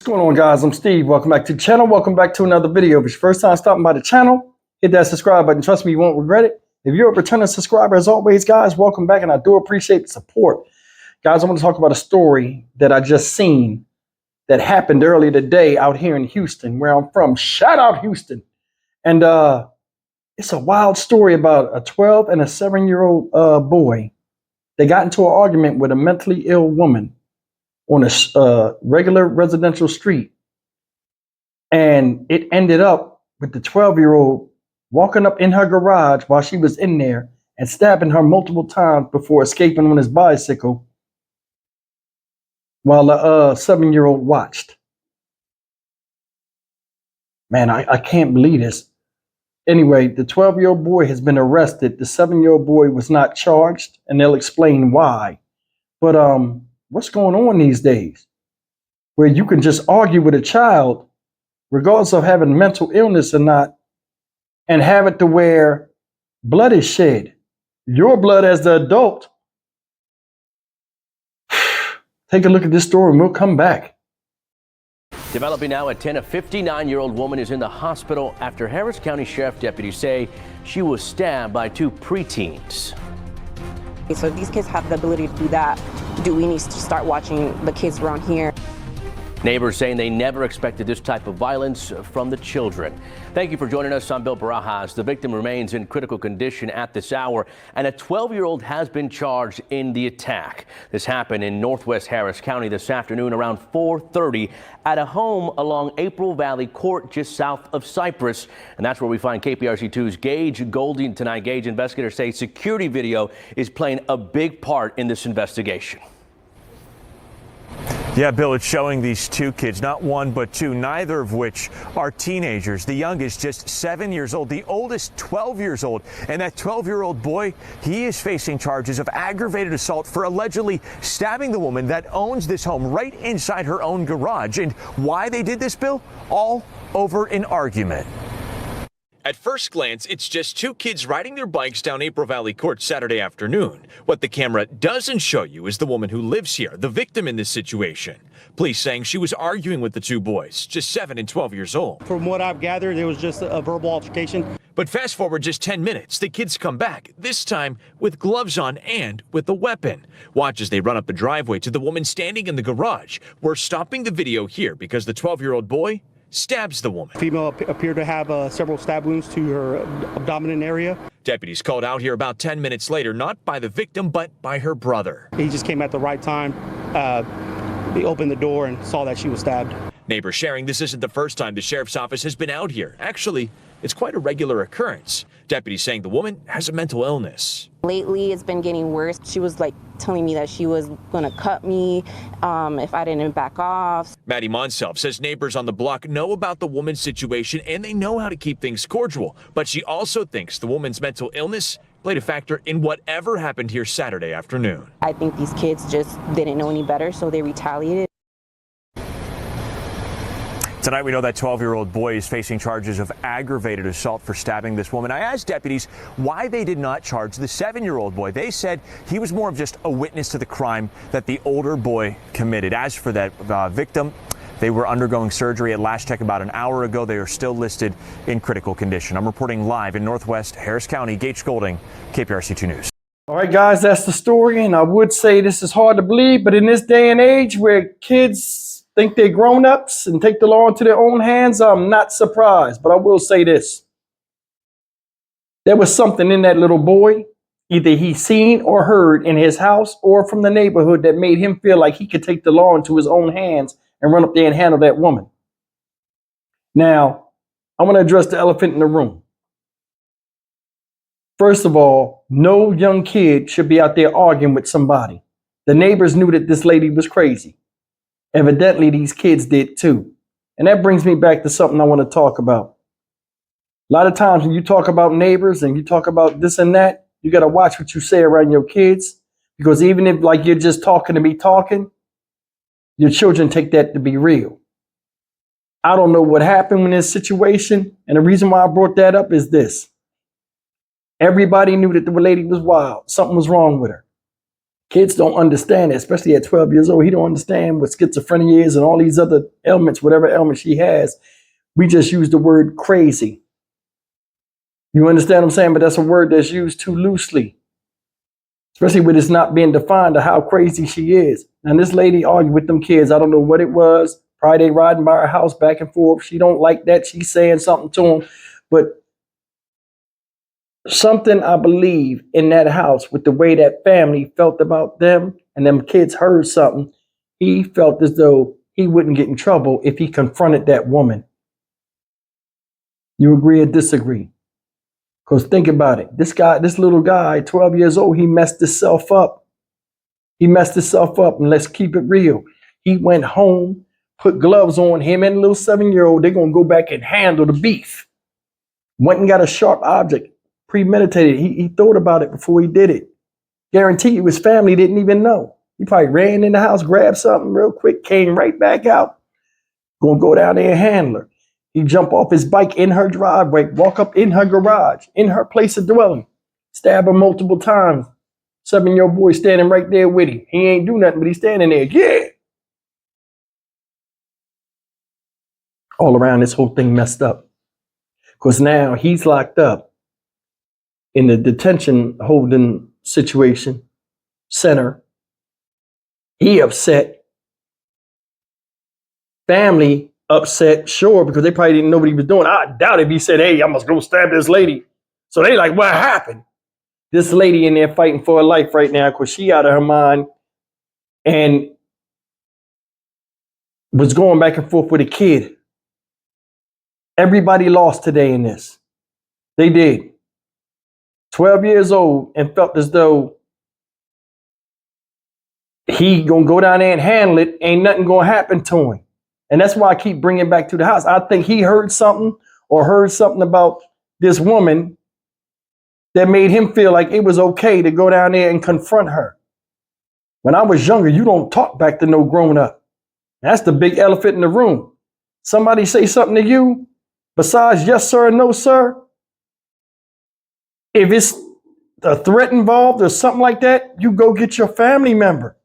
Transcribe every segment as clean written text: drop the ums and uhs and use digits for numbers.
going on, guys? I'm Steve. Welcome back to the channel. Welcome back to another video. If it's your first time stopping by the channel, hit that subscribe button. Trust me, you won't regret it. If you're a returning subscriber, as always, guys, welcome back, and I do appreciate the support. Guys, I want to talk about a story that I just seen that happened earlier today out here in Houston, where I'm from. Shout out Houston. And it's a wild story about a 12 and a 7-year-old boy. They got into an argument with a mentally ill woman on a regular residential street. And it ended up with the 12-year-old walking up in her garage while she was in there and stabbing her multiple times before escaping on his bicycle while the 7-year-old watched. Man, I can't believe this. Anyway, the 12-year-old boy has been arrested. The 7-year-old boy was not charged, and they'll explain why. But what's going on these days where you can just argue with a child regardless of having mental illness or not, and have it to where blood is shed, your blood as the adult? Take a look at this story and we'll come back. Developing now at 10, a 59-year-old woman is in the hospital after Harris County Sheriff deputies say she was stabbed by two preteens. So if these kids have the ability to do that, do we need to start watching the kids around here? Neighbors saying they never expected this type of violence from the children. Thank you for joining us. I'm Bill Barajas. The victim remains in critical condition at this hour, and a 12-year-old has been charged in the attack. This happened in Northwest Harris County this afternoon around 4:30 at a home along April Valley Court just south of Cypress. And that's where we find KPRC2's Gage Golding tonight. Gage, investigators say security video is playing a big part in this investigation. Yeah, Bill, it's showing these two kids, not one, but two, neither of which are teenagers. The youngest just 7 years old, the oldest 12 years old. And that 12-year-old boy, he is facing charges of aggravated assault for allegedly stabbing the woman that owns this home right inside her own garage. And why they did this, Bill? All over an argument. At first glance, it's just two kids riding their bikes down April Valley Court Saturday afternoon. What the camera doesn't show you is the woman who lives here, the victim in this situation. Police saying she was arguing with the two boys, just 7 and 12 years old. From what I've gathered, it was just a verbal altercation. But fast forward just 10 minutes, the kids come back, this time with gloves on and with a weapon. Watch as they run up the driveway to the woman standing in the garage. We're stopping the video here because the 12-year-old boy stabs the woman. Female appeared to have several stab wounds to her abdominal area. Deputies called out here about 10 minutes later, not by the victim, but by her brother. He just came at the right time. He opened the door and saw that she was stabbed. Neighbors sharing this isn't the first time the sheriff's office has been out here. Actually, it's quite a regular occurrence. Deputies saying the woman has a mental illness. Lately, it's been getting worse. She was like telling me that she was going to cut me if I didn't back off. Maddie Monself says neighbors on the block know about the woman's situation and they know how to keep things cordial. But she also thinks the woman's mental illness played a factor in whatever happened here Saturday afternoon. I think these kids just didn't know any better, so they retaliated. Tonight, we know that 12-year-old boy is facing charges of aggravated assault for stabbing this woman. I asked deputies why they did not charge the 7-year-old boy. They said he was more of just a witness to the crime that the older boy committed. As for that victim, they were undergoing surgery at last check about an hour ago. They are still listed in critical condition. I'm reporting live in Northwest Harris County. Gage Golding, KPRC2 News. All right, guys, that's the story. And I would say this is hard to believe, but in this day and age where kids think they're grown-ups and take the law into their own hands, I'm not surprised. But I will say this. There was something in that little boy, either he seen or heard in his house or from the neighborhood, that made him feel like he could take the law into his own hands and run up there and handle that woman. Now, I want to address the elephant in the room. First of all, no young kid should be out there arguing with somebody. The neighbors knew that this lady was crazy. Evidently, these kids did too. And that brings me back to something I want to talk about. A lot of times when you talk about neighbors and you talk about this and that, you got to watch what you say around your kids. Because even if like you're just talking to be talking, your children take that to be real. I don't know what happened in this situation. And the reason why I brought that up is this. Everybody knew that the lady was wild. Something was wrong with her. Kids don't understand it, especially at 12 years old. He don't understand what schizophrenia is and all these other ailments, whatever ailment she has. We just use the word crazy. You understand what I'm saying? But that's a word that's used too loosely, especially when it's not being defined to how crazy she is. And this lady argued with them kids. I don't know what it was. Probably they riding by her house back and forth. She don't like that. She's saying something to him. But something, I believe, in that house with the way that family felt about them and them kids heard something, he felt as though he wouldn't get in trouble if he confronted that woman. You agree or disagree? Because think about it. This little guy, 12 years old, he messed himself up. He messed himself up, and let's keep it real. He went home, put gloves on, him and the little 7-year-old, they're going to go back and handle the beef. Went and got a sharp object, premeditated. He thought about it before he did it. Guarantee you his family didn't even know. He probably ran in the house, grabbed something real quick, came right back out. Going to go down there and handle her. He jump off his bike in her driveway, walk up in her garage, in her place of dwelling, stab her multiple times. 7-year-old boy standing right there with him. He ain't do nothing, but he's standing there. Yeah. All around, this whole thing messed up. Because now he's locked up in the detention holding situation center. He upset. Family upset, sure, because they probably didn't know what he was doing. I doubt if he said, hey, I must go stab this lady. So they like, what happened? This lady in there fighting for her life right now because she out of her mind and was going back and forth with a kid. Everybody lost today in this. They did. 12 years old and felt as though he gonna go down there and handle it. Ain't nothing gonna happen to him. And that's why I keep bringing back to the house. I think he heard something about this woman that made him feel like it was okay to go down there and confront her. When I was younger, you don't talk back to no grown up. That's the big elephant in the room. Somebody say something to you besides yes, sir, and no, sir. If it's a threat involved or something like that, you go get your family member.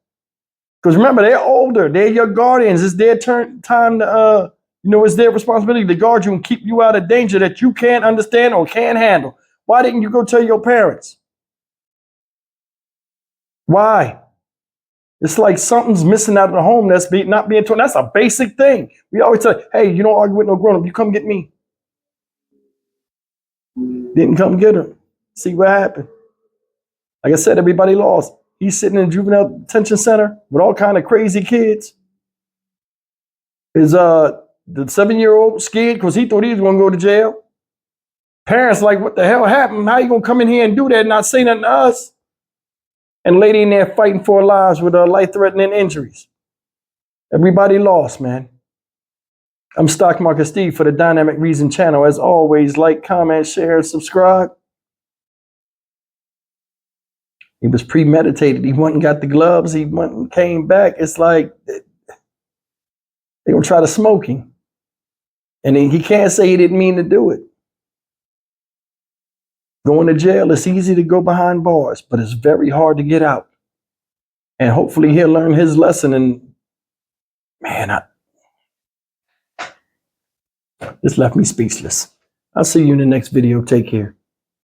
Because remember, they're older. They're your guardians. It's their time to, it's their responsibility to guard you and keep you out of danger that you can't understand or can't handle. Why didn't you go tell your parents? Why? It's like something's missing out of the home that's not being told. That's a basic thing. We always say, hey, you don't argue with no grown-up. You come get me. Didn't come get her. See what happened. Like I said, everybody lost. He's sitting in a juvenile detention center with all kind of crazy kids. The 7-year-old scared because he thought he was going to go to jail. Parents like, what the hell happened? How you going to come in here and do that and not say nothing to us? And lady in there fighting for her lives with life-threatening injuries. Everybody lost, man. I'm Stock Market Steve for the Dynamic Reason channel. As always, like, comment, share, and subscribe. He was premeditated. He went and got the gloves. He went and came back. It's like they're going to try to smoke him. And he can't say he didn't mean to do it. Going to jail, it's easy to go behind bars, but it's very hard to get out. And hopefully he'll learn his lesson. And man, this left me speechless. I'll see you in the next video. Take care.